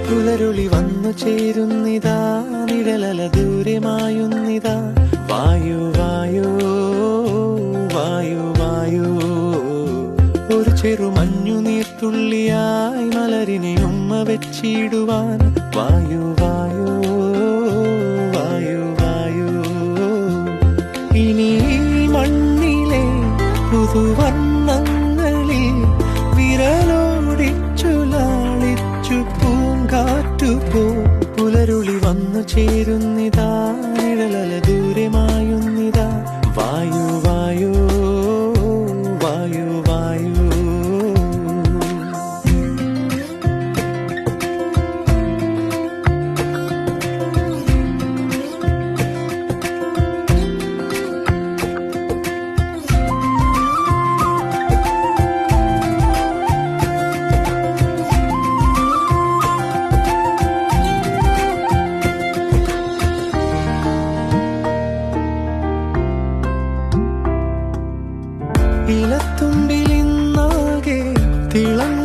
പുലരുളി വന്നു ചേരുന്നിതാ, നിഴലല ദൂരെ മായുന്നിതാ. വായു വായു വായു വായു, ഒരു ചെറുമഞ്ഞു നീർത്തുള്ളിയായി മലരിനെ ഉമ്മ വെച്ചിടുവാൻ. വായു വായു വായു വായു, ഇനി മണ്ണിലെ പുതുവർണ്ണങ്ങളിൽ വിരലോടിച്ചു ലാളിച്ചു പൂങ്കാറ്റുപോ. പുലരുളി വന്നു ചേരുന്നിതാ, നിഴലല ദൂരെ മായുന്നിതാ. വായു വായു വായു വായു. ഇലത്തുമ്പിലിന്നാകെ തിളങ്ങ